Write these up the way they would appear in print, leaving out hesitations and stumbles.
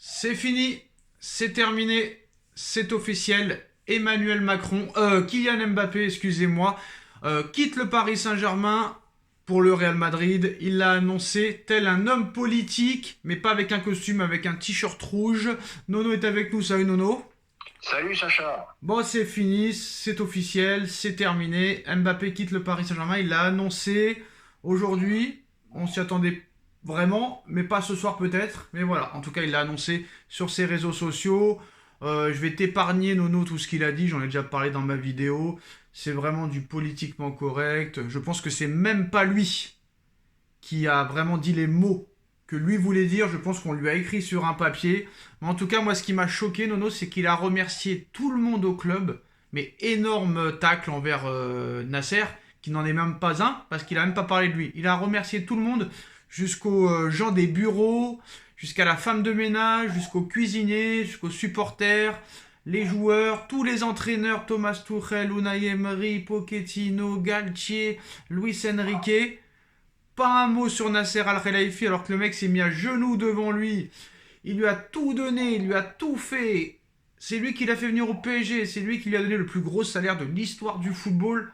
C'est fini, c'est terminé, c'est officiel. Emmanuel Macron, Kylian Mbappé, excusez-moi, quitte le Paris Saint-Germain pour le Real Madrid. Il l'a annoncé tel un homme politique, mais pas avec un costume, avec un t-shirt rouge. Nono est avec nous, salut Nono. Salut Sacha. Bon, c'est fini, c'est officiel, c'est terminé. Mbappé quitte le Paris Saint-Germain, il l'a annoncé aujourd'hui. On s'y attendait vraiment, mais pas ce soir peut-être. Mais voilà, en tout cas, il l'a annoncé sur ses réseaux sociaux. Je vais t'épargner, Nono, tout ce qu'il a dit. J'en ai déjà parlé dans ma vidéo. C'est vraiment du politiquement correct. Je pense que c'est même pas lui qui a vraiment dit les mots que lui voulait dire. Je pense qu'on lui a écrit sur un papier. Mais en tout cas, moi, ce qui m'a choqué, Nono, c'est qu'il a remercié tout le monde au club. Mais énorme tacle envers Nasser, qui n'en est même pas un, parce qu'il a même pas parlé de lui. Il a remercié tout le monde, jusqu'aux gens des bureaux, jusqu'à la femme de ménage, jusqu'aux cuisiniers, jusqu'aux supporters, les joueurs, tous les entraîneurs, Thomas Tuchel, Unai Emery, Pochettino, Galtier, Luis Enrique. Pas un mot sur Nasser Al-Khelaifi alors que le mec s'est mis à genoux devant lui. Il lui a tout donné, il lui a tout fait. C'est lui qui l'a fait venir au PSG, c'est lui qui lui a donné le plus gros salaire de l'histoire du football.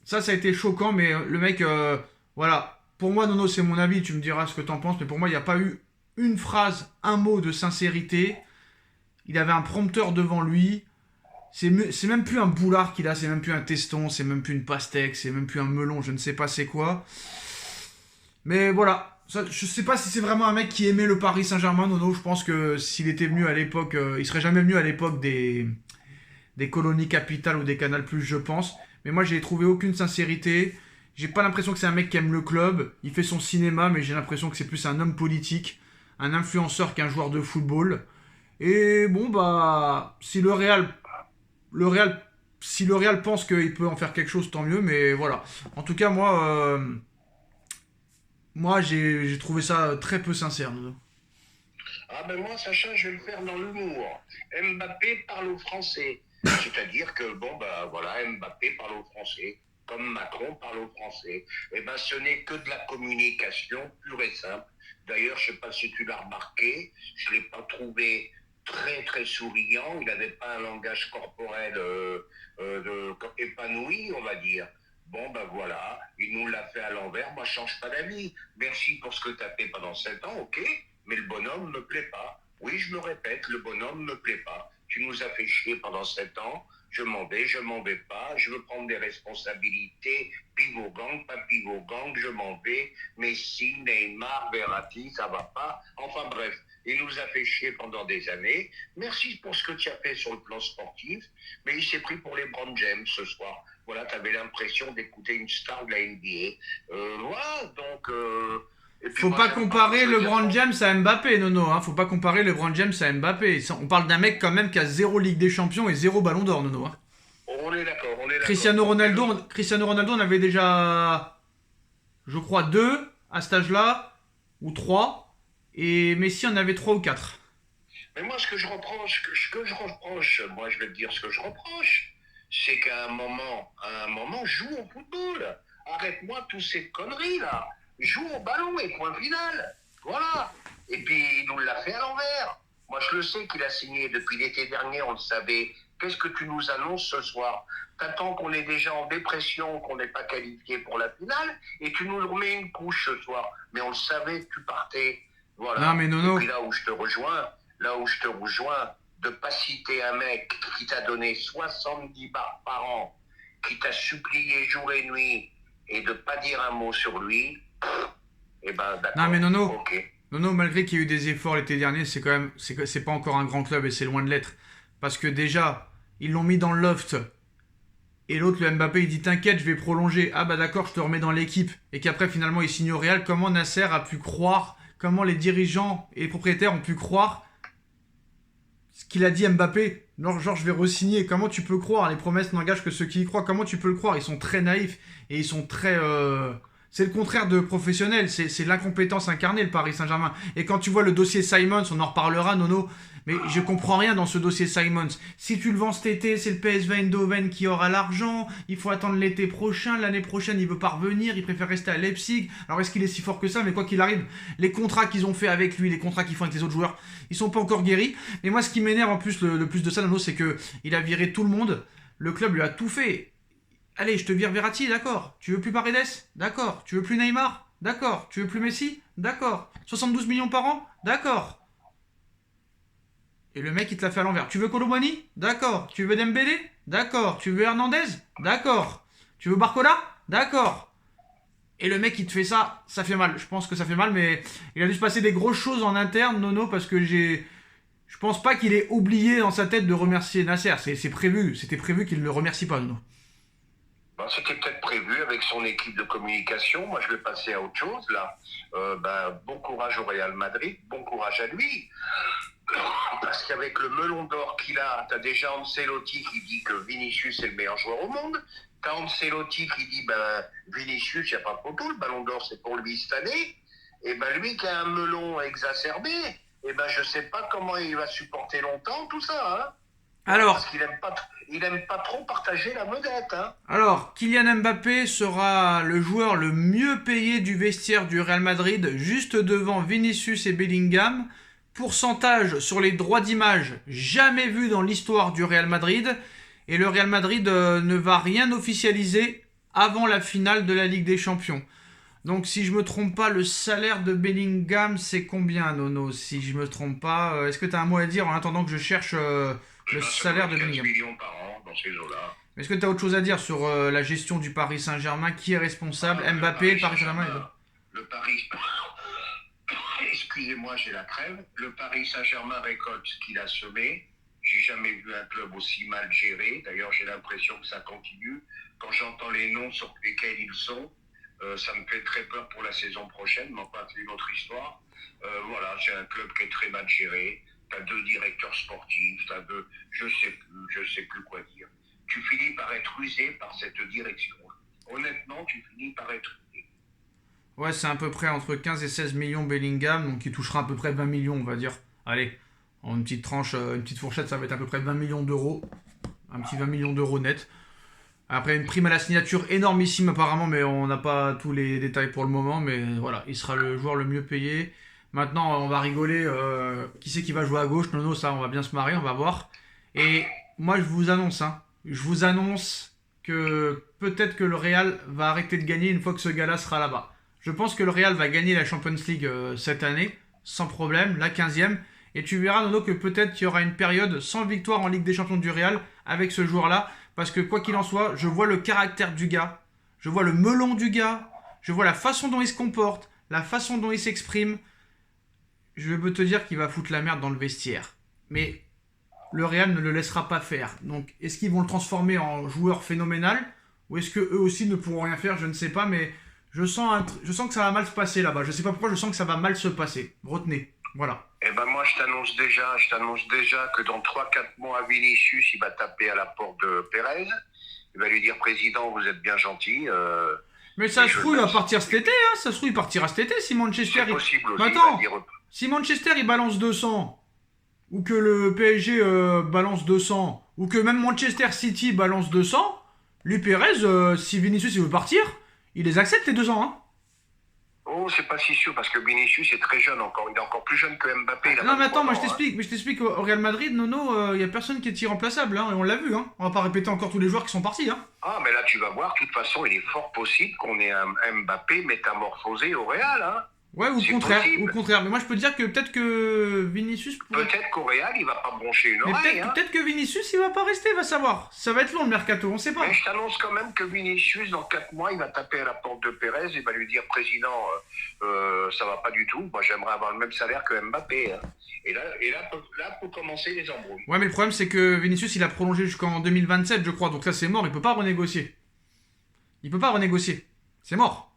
Ça a été choquant, mais le mec, voilà. Pour moi, Nono, c'est mon avis, tu me diras ce que t'en penses, mais pour moi, il n'y a pas eu une phrase, un mot de sincérité. Il avait un prompteur devant lui. C'est même plus un boulard qu'il a, c'est même plus un teston, c'est même plus une pastèque, c'est même plus un melon, je ne sais pas c'est quoi. Mais voilà, ça, je sais pas si c'est vraiment un mec qui aimait le Paris Saint-Germain, Nono. Je pense que s'il était venu à l'époque, il serait jamais venu à l'époque des colonies capitales ou des Canal+, je pense. Mais moi, j'ai trouvé aucune sincérité. J'ai pas l'impression que c'est un mec qui aime le club. Il fait son cinéma, mais j'ai l'impression que c'est plus un homme politique, un influenceur qu'un joueur de football. Et bon, bah, le Real, si le Real pense qu'il peut en faire quelque chose, tant mieux. Mais voilà. En tout cas, moi, j'ai trouvé ça très peu sincère. Ah ben moi Sacha, je vais le faire dans l'humour. Mbappé parle aux Français. C'est-à-dire que bon bah voilà, Mbappé parle aux Français, comme Macron parle aux Français. Eh ben ce n'est que de la communication pure et simple. D'ailleurs, je sais pas si tu l'as remarqué, je l'ai pas trouvé très très souriant. Il n'avait pas un langage corporel épanoui, on va dire. Bon ben voilà, il nous l'a fait à l'envers, moi je change pas d'avis. Merci pour ce que tu as fait pendant 7 ans, ok, mais le bonhomme me plaît pas. Oui, je me répète, le bonhomme me plaît pas. Tu nous as fait chier pendant 7 ans, je m'en vais pas, je veux prendre des responsabilités, pivot gang, pas pivot gang, je m'en vais, Messi, Neymar, Verratti, ça va pas. Enfin bref, il nous a fait chier pendant des années. Merci pour ce que tu as fait sur le plan sportif, mais il s'est pris pour les Brown James ce soir. Voilà, tu avais l'impression d'écouter une star de la NBA. Voilà, donc... et puis Faut moi, pas j'aime pas, comparer je veux dire, LeBron James à Mbappé, Nono. Hein. Faut pas comparer LeBron James à Mbappé. On parle d'un mec quand même qui a 0 Ligue des Champions et 0 Ballon d'Or, Nono. Hein. on est d'accord, on est d'accord. Cristiano Ronaldo, Cristiano Ronaldo en avait déjà, je crois, 2 à cet âge-là, ou 3. Et Messi en avait 3 ou 4. Mais moi, ce que je reproche, moi, je vais te dire ce que je reproche, c'est à un moment, joue au football. Arrête-moi tous ces conneries là. Joue au ballon et point final. Voilà. Et puis, il nous l'a fait à l'envers. Moi, je le sais qu'il a signé depuis l'été dernier, on le savait. Qu'est-ce que tu nous annonces ce soir? T'attends qu'on est déjà en dépression, qu'on n'est pas qualifié pour la finale, et tu nous remets une couche ce soir. Mais on le savait que tu partais. Non Voilà. mais Et Nono, puis là où je te rejoins, de pas citer un mec qui t'a donné 70 bars par an, qui t'a supplié jour et nuit, et de pas dire un mot sur lui, eh ben non mais d'accord, Nono, ok. Nono, malgré qu'il y a eu des efforts l'été dernier, c'est quand même, c'est pas encore un grand club et c'est loin de l'être. Parce que déjà, ils l'ont mis dans le loft. Et l'autre, le Mbappé, il dit t'inquiète, je vais prolonger. Ah bah d'accord, je te remets dans l'équipe. Et qu'après, finalement, il signe au Real. Comment Nasser a pu croire, comment les dirigeants et les propriétaires ont pu croire ce qu'il a dit Mbappé? Genre, je vais re-signer. Comment tu peux croire? Les promesses n'engagent que ceux qui y croient. Comment tu peux le croire? Ils sont très naïfs et ils sont très. C'est le contraire de professionnel, c'est l'incompétence incarnée, le Paris Saint-Germain. Et quand tu vois le dossier Simons, on en reparlera, Nono, mais je comprends rien dans ce dossier Simons. Si tu le vends cet été, c'est le PSV Eindhoven qui aura l'argent, il faut attendre l'été prochain, l'année prochaine il veut pas revenir, il préfère rester à Leipzig. Alors est-ce qu'il est si fort que ça? Mais quoi qu'il arrive, les contrats qu'ils ont fait avec lui, les contrats qu'ils font avec les autres joueurs, ils sont pas encore guéris. Mais moi ce qui m'énerve en plus, le plus de ça, Nono, c'est que il a viré tout le monde, le club lui a tout fait. Allez, je te vire Verratti, d'accord. Tu veux plus Paredes? D'accord. Tu veux plus Neymar? D'accord. Tu veux plus Messi? D'accord. 72 millions par an? D'accord. Et le mec, il te l'a fait à l'envers. Tu veux Colomani? D'accord. Tu veux Dembélé? D'accord. Tu veux Hernandez? D'accord. Tu veux Barcola? D'accord. Et le mec, il te fait ça, ça fait mal. Je pense que ça fait mal, mais il a dû se passer des grosses choses en interne, Nono, parce que je pense pas qu'il ait oublié dans sa tête de remercier Nasser. C'est prévu. C'était prévu qu'il ne le remercie pas, Nono. Ben, c'était peut-être prévu avec son équipe de communication. Moi, je vais passer à autre chose, là. Bon courage au Real Madrid, bon courage à lui. Parce qu'avec le melon d'or qu'il a, t'as déjà Ancelotti qui dit que Vinicius est le meilleur joueur au monde. T'as Ancelotti qui dit, Vinicius, il n'y a pas photo, le ballon d'or, c'est pour lui cette année. Et lui qui a un melon exacerbé, je sais pas comment il va supporter longtemps tout ça, hein. Alors, parce qu'il aime pas trop partager la vedette, hein. Alors, Kylian Mbappé sera le joueur le mieux payé du vestiaire du Real Madrid, juste devant Vinicius et Bellingham. Pourcentage sur les droits d'image jamais vu dans l'histoire du Real Madrid. Et le Real Madrid ne va rien officialiser avant la finale de la Ligue des Champions. Donc, si je me trompe pas, le salaire de Bellingham, c'est combien, Nono? Si je me trompe pas, est-ce que tu as un mot à dire en attendant que je cherche le salaire de Bellingham? 15 millions par an dans ces eaux-là. Est-ce que tu as autre chose à dire sur la gestion du Paris Saint-Germain? Qui est responsable? Mbappé, le Paris Saint-Germain Le Paris... Excusez-moi, j'ai la crève. Le Paris Saint-Germain récolte ce qu'il a semé. J'ai jamais vu un club aussi mal géré. D'ailleurs, j'ai l'impression que ça continue. Quand j'entends les noms sur lesquels ils sont, ça me fait très peur pour la saison prochaine, mais enfin, c'est une autre histoire. Voilà, c'est un club qui est très mal géré. T'as 2 directeurs sportifs, t'as 2... Je sais plus quoi dire. Tu finis par être usé par cette direction. Honnêtement, tu finis par être usé. Ouais, c'est à peu près entre 15 et 16 millions Bellingham, donc il touchera à peu près 20 millions, on va dire. Allez, en une petite tranche, une petite fourchette, ça va être à peu près 20 millions d'euros. Un petit 20 millions d'euros net. Après, une prime à la signature énormissime apparemment, mais on n'a pas tous les détails pour le moment. Mais voilà, il sera le joueur le mieux payé. Maintenant, on va rigoler. Qui c'est qui va jouer à gauche? Nono, ça, on va bien se marrer, on va voir. Et moi, je vous annonce que peut-être que le Real va arrêter de gagner une fois que ce gars-là sera là-bas. Je pense que le Real va gagner la Champions League cette année, sans problème, la 15e. Et tu verras, Nono, que peut-être qu'il y aura une période sans victoire en Ligue des Champions du Real avec ce joueur-là. Parce que quoi qu'il en soit, je vois le caractère du gars, je vois le melon du gars, je vois la façon dont il se comporte, la façon dont il s'exprime. Je peux te dire qu'il va foutre la merde dans le vestiaire. Mais le Real ne le laissera pas faire. Donc, est-ce qu'ils vont le transformer en joueur phénoménal? Ou est-ce qu'eux aussi ne pourront rien faire? Je ne sais pas, mais je sens que ça va mal se passer là-bas. Je ne sais pas pourquoi, je sens que ça va mal se passer. Retenez. Voilà. Moi, je t'annonce déjà que dans 3-4 mois, Vinicius, il va taper à la porte de Pérez. Il va lui dire, président, vous êtes bien gentil. Mais ça se trouve, il va partir cet été, hein. Ça se trouve, il partira cet été si Manchester... C'est possible aussi. Attends, si Manchester, il balance 200, ou que le PSG balance 200, ou que même Manchester City balance 200, lui, Pérez, si Vinicius, il veut partir, il les accepte les 200, hein. Oh, c'est pas si sûr, parce que Vinicius est très jeune encore. Il est encore plus jeune que Mbappé. Non, mais attends, moi je t'explique, au Real Madrid, Nono, il n'y a personne qui est irremplaçable, hein, et on l'a vu, hein. On va pas répéter encore tous les joueurs qui sont partis, hein. Ah, mais là, tu vas voir, de toute façon, il est fort possible qu'on ait un Mbappé métamorphosé au Real, hein. Ouais, ou le contraire. Mais moi, je peux te dire que peut-être que Vinicius... Peut-être qu'au Real, il va pas broncher une oreille. Peut-être que Vinicius, il va pas rester, va savoir. Ça va être long, le mercato, on sait pas. Mais je t'annonce quand même que Vinicius, dans 4 mois, il va taper à la porte de Pérez, il va lui dire, président, ça va pas du tout. Moi, j'aimerais avoir le même salaire que Mbappé. Hein. Et là, peut commencer les embrouilles. Ouais, mais le problème, c'est que Vinicius, il a prolongé jusqu'en 2027, je crois. Donc ça, c'est mort. Il peut pas renégocier. C'est mort.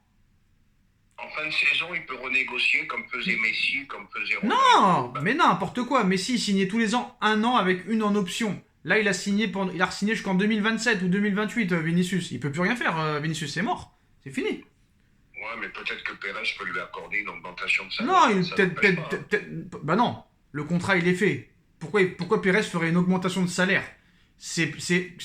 En fin de saison, il peut renégocier comme faisait Messi, comme faisait Ronaldo. Non, mais n'importe quoi. Messi, il signait tous les ans 1 an avec une en option. Là, il a signé jusqu'en 2027 ou 2028, Vinicius. Il peut plus rien faire, Vinicius, c'est mort. C'est fini. Ouais, mais peut-être que Pérez peut lui accorder une augmentation de salaire. Non, Ça n'empêche pas, hein. bah non, le contrat il est fait. Pourquoi Pérez ferait une augmentation de salaire? C'est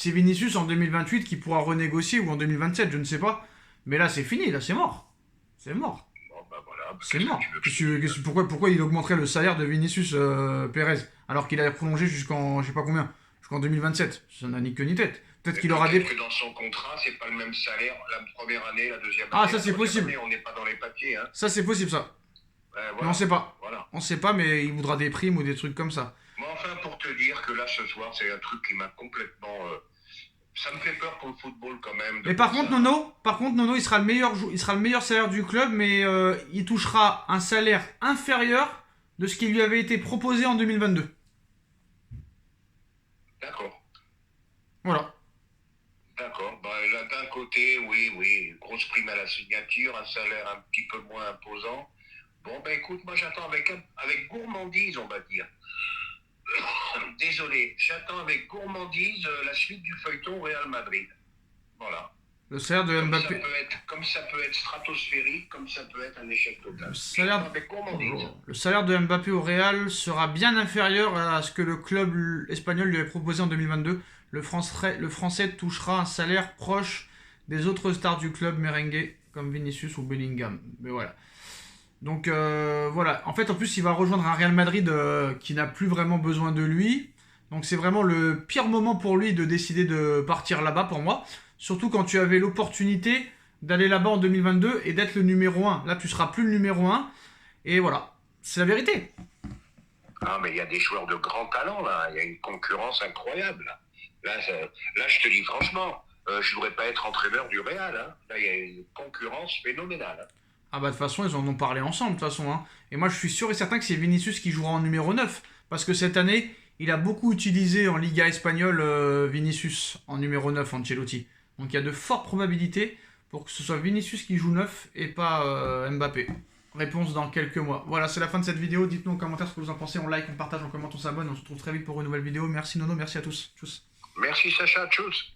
Vinicius en 2028 qui pourra renégocier ou en 2027, je ne sais pas. Mais là c'est fini, là c'est mort. C'est mort. Bon, bah voilà, bah, C'est qu'est-ce que mort. tu veux que je te dise? Pourquoi il augmenterait le salaire de Vinicius Pérez alors qu'il a prolongé jusqu'en je sais pas combien, jusqu'en 2027? Ça n'a ni queue ni tête. Peut-être Mais qu'il aura peut-être des. que dans son contrat, c'est pas le même salaire la première année, la deuxième Ah, année. ça La c'est troisième possible. année, on n'est pas dans les papiers, hein. Ça c'est possible ça. Mais on Voilà, sait pas. voilà. On sait pas, mais il voudra des primes ou des trucs comme ça. Mais enfin, pour te dire que là, ce soir, c'est un truc qui m'a complètement. Ça me fait peur pour le football quand même de Mais voir ça. Par contre, Nono, il sera le meilleur salaire du club, mais il touchera un salaire inférieur de ce qui lui avait été proposé en 2022. D'accord, Voilà. d'accord. Bah, là, d'un côté, oui, oui, grosse prime à la signature, un salaire un petit peu moins imposant. Bon, ben écoute, moi j'attends avec gourmandise, on va dire. Désolé, j'attends avec gourmandise la suite du feuilleton Real Madrid. Voilà. Le salaire de Mbappé. Comme ça peut être stratosphérique, comme ça peut être un échec total. Le salaire, J'attends avec gourmandise. le salaire de Mbappé au Real sera bien inférieur à ce que le club espagnol lui avait proposé en 2022. Le Français touchera un salaire proche des autres stars du club merengue, comme Vinicius ou Bellingham. Mais voilà. Donc voilà, en fait en plus il va rejoindre un Real Madrid qui n'a plus vraiment besoin de lui. Donc c'est vraiment le pire moment pour lui de décider de partir là-bas pour moi. Surtout quand tu avais l'opportunité d'aller là-bas en 2022 et d'être le numéro un. Là tu seras plus le numéro un. Et voilà, c'est la vérité. Ah, mais il y a des joueurs de grand talent, là. Il y a une concurrence incroyable. Là, je te dis franchement, je ne voudrais pas être entraîneur du Real, hein. Là, il y a une concurrence phénoménale, hein. Ah bah de toute façon ils en ont parlé ensemble de toute façon. Hein. Et moi je suis sûr et certain que c'est Vinicius qui jouera en numéro 9. Parce que cette année, il a beaucoup utilisé en Liga espagnole Vinicius en numéro 9 Ancelotti. Donc il y a de fortes probabilités pour que ce soit Vinicius qui joue 9 et pas Mbappé. Réponse dans quelques mois. Voilà, c'est la fin de cette vidéo. Dites-nous en commentaire ce que vous en pensez. On like, on partage, on commente, on s'abonne. On se retrouve très vite pour une nouvelle vidéo. Merci Nono, merci à tous. Tchuss. Merci Sacha, tchuss.